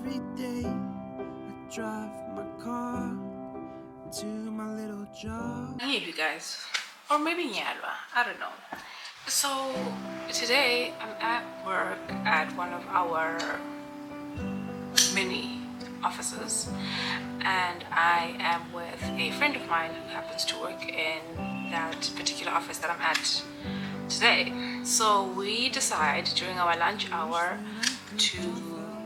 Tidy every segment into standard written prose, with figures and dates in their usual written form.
Every day I drive my car to my little job. Hey you guys, or maybe Nyalwa, I don't know. So today I'm at work at one of our mini offices, and I am with a friend of mine who happens to work in that particular office that I'm at today. So we decide during our lunch hour to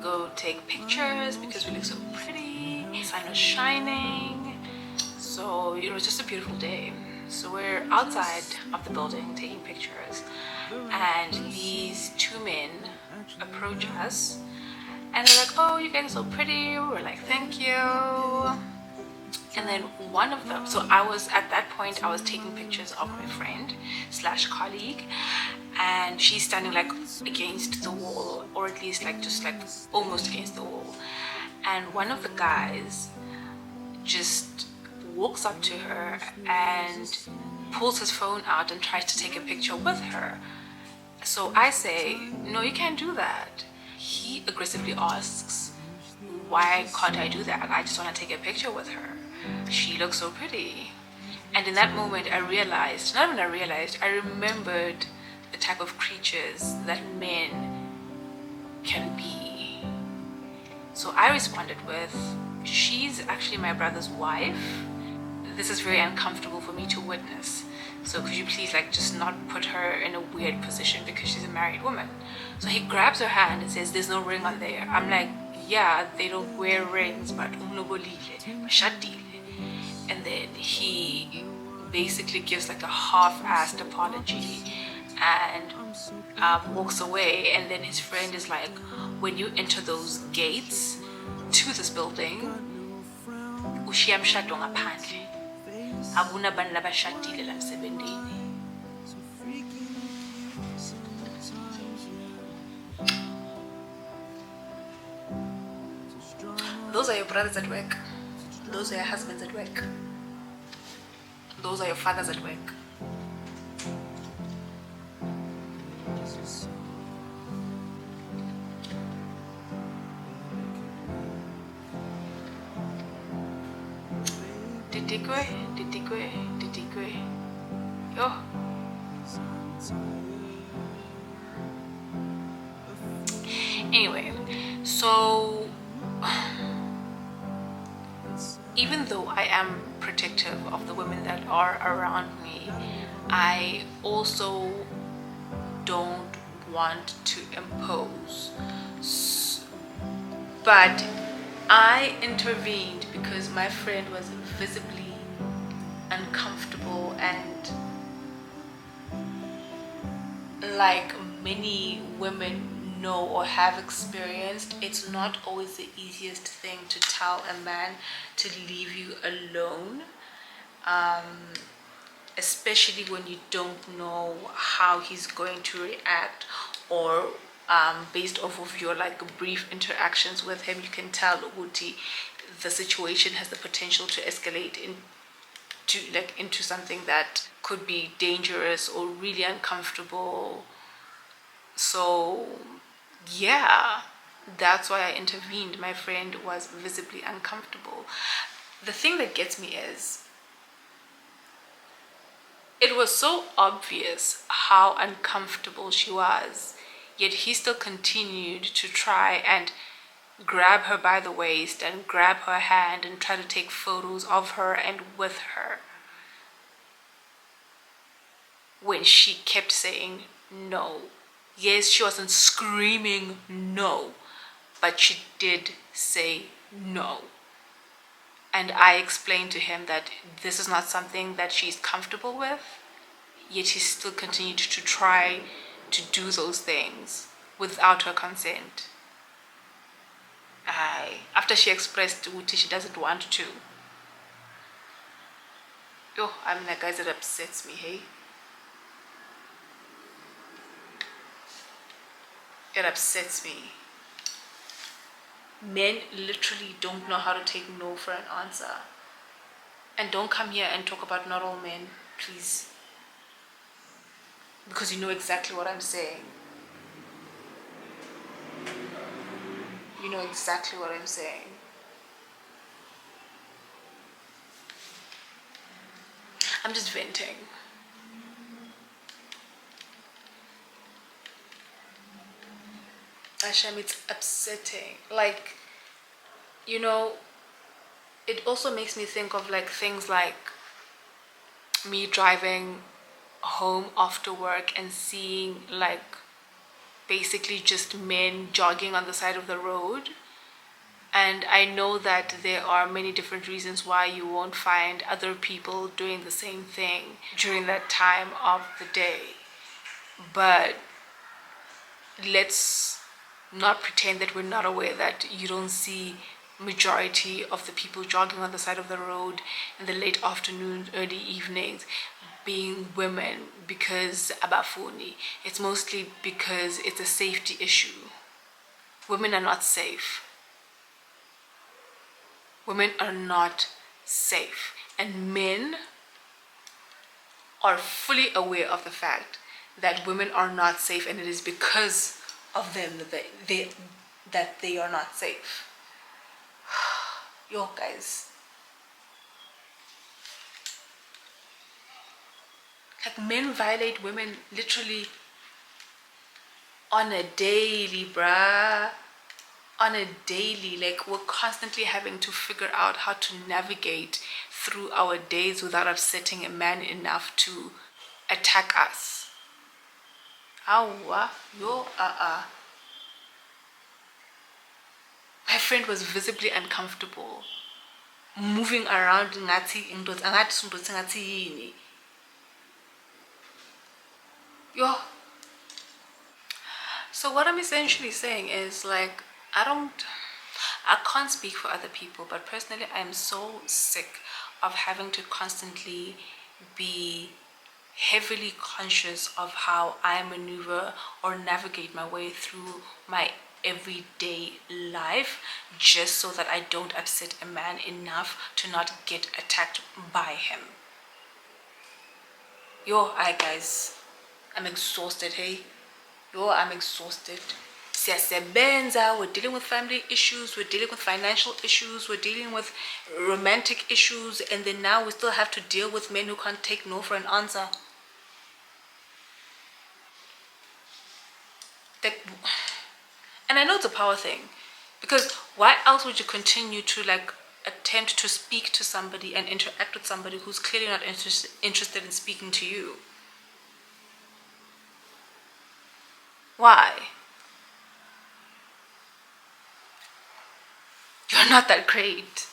go take pictures because we look so pretty. The sun was shining, so it was just a beautiful day. So we're outside of the building taking pictures, and these two men approach us and they're like, "Oh, you guys are so pretty." We're like, "Thank you." And then one of them, so I was at that point, I was taking pictures of my friend slash colleague, and she's standing like against the wall, or at least like just like almost against the wall. And one of the guys just walks up to her and pulls his phone out and tries to take a picture with her. So I say, "No, you can't do that." He aggressively asks, "Why can't I do that? I just want to take a picture with her. She looks so pretty." And in that moment I realized, not even I realized, I remembered the type of creatures that men can be. So I responded with, "She's actually my brother's wife. This is very uncomfortable for me to witness. So could you please like just not put her in a weird position because she's a married woman." So he grabs her hand and says, "There's no ring on there." I'm like, "Yeah, they don't wear rings, but and then he basically gives like a half-assed apology and walks away. And then his friend is like, "When you enter those gates to this building, ushiya mshado ngaphandle. Akuna abantu labashadile la emsebenzini." Those are your brothers at work. Those are your husbands at work. Those are your fathers at work. Titikwe. Yo. Anyway, so even though I am protective of the women that are around me, I also don't want to impose. But I intervened because my friend was visibly uncomfortable, and like many women know or have experienced, it's not always the easiest thing to tell a man to leave you alone, especially when you don't know how he's going to react, or based off of your like brief interactions with him, you can tell Uti the situation has the potential to escalate into something that could be dangerous or really uncomfortable. So yeah, that's why I intervened. My friend was visibly uncomfortable. The thing that gets me is it was so obvious how uncomfortable she was, yet he still continued to try and grab her by the waist and grab her hand and try to take photos of her and with her, when she kept saying no. Yes, she wasn't screaming no, but she did say no. And I explained to him that this is not something that she's comfortable with, yet he still continued to try to do those things without her consent. After she expressed Uti she doesn't want to. I mean, guys, it upsets me, hey? It upsets me. Men literally don't know how to take no for an answer. And don't come here and talk about not all men, please. Because you know exactly what I'm saying. You know exactly what I'm saying. I'm just venting. Hashem, it's upsetting. Like, you know, it also makes me think of like things like me driving home after work and seeing like basically just men jogging on the side of the road. And I know that there are many different reasons why you won't find other people doing the same thing during that time of the day. But let's not pretend that we're not aware that you don't see majority of the people jogging on the side of the road in the late afternoon, early evenings being women because abafuni. It's mostly because it's a safety issue. Women are not safe. Women are not safe. And men are fully aware of the fact that women are not safe, and it is because of them that they are not safe. Yo, guys. Like, men violate women literally on a daily, bruh. On a daily. Like, we're constantly having to figure out how to navigate through our days without upsetting a man enough to attack us. Awa, yo, My friend was visibly uncomfortable, moving around ngathi yo. So what I'm essentially saying is, like, I can't speak for other people, but personally I'm so sick of having to constantly be heavily conscious of how I maneuver or navigate my way through my everyday life just so that I don't upset a man enough to not get attacked by him. Yo, hi guys, I'm exhausted, hey? Yo, I'm exhausted. Siyasebenza, we're dealing with family issues, we're dealing with financial issues, we're dealing with romantic issues, and then now we still have to deal with men who can't take no for an answer. And I know it's a power thing, because why else would you continue to like attempt to speak to somebody and interact with somebody who's clearly not interested in speaking to you? Why? You're not that great.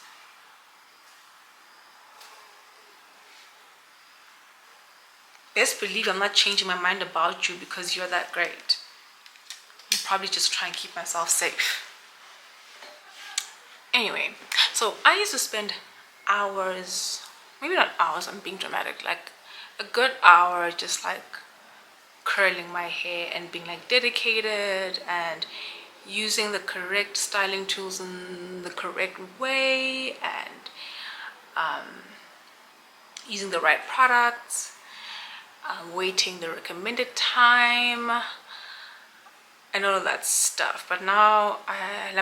Best believe I'm not changing my mind about you because you're that great. I'm probably just trying to keep myself safe. Anyway, so I used to spend hours, maybe not hours, I'm being dramatic, like a good hour just like curling my hair and being like dedicated and using the correct styling tools in the correct way and using the right products, waiting the recommended time and all of that stuff. But now guys,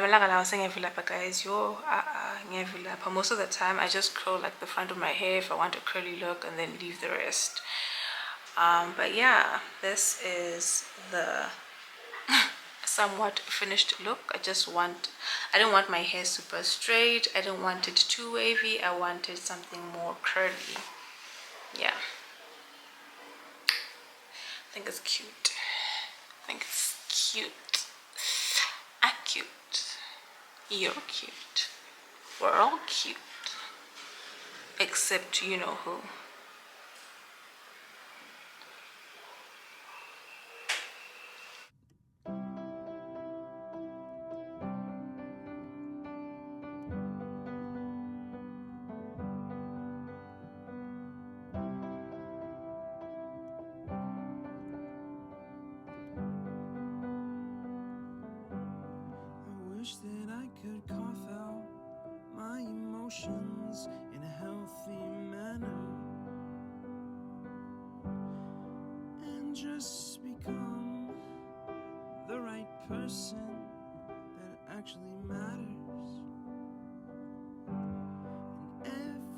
most of the time I just curl like the front of my hair if I want a curly look and then leave the rest. But yeah, this is the somewhat finished look. I didn't want my hair super straight, I didn't want it too wavy, I wanted something more curly. Yeah, I think it's cute. I'm cute, you're cute, we're all cute, except you know who. I wish that I could cough out my emotions in a healthy manner and just become the right person that actually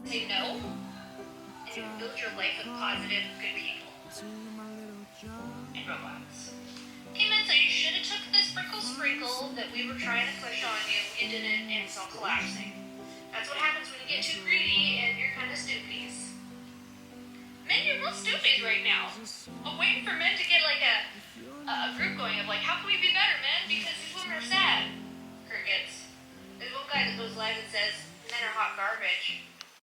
say no, and you build your life with positive, good people and robots. Okay, man, so you should have took the sprinkle that we were trying to push on you. You didn't, and it's all collapsing. That's what happens when you get too greedy and you're kind of stoopies. Men, you're real stoopies right now. I'm waiting for men to get like a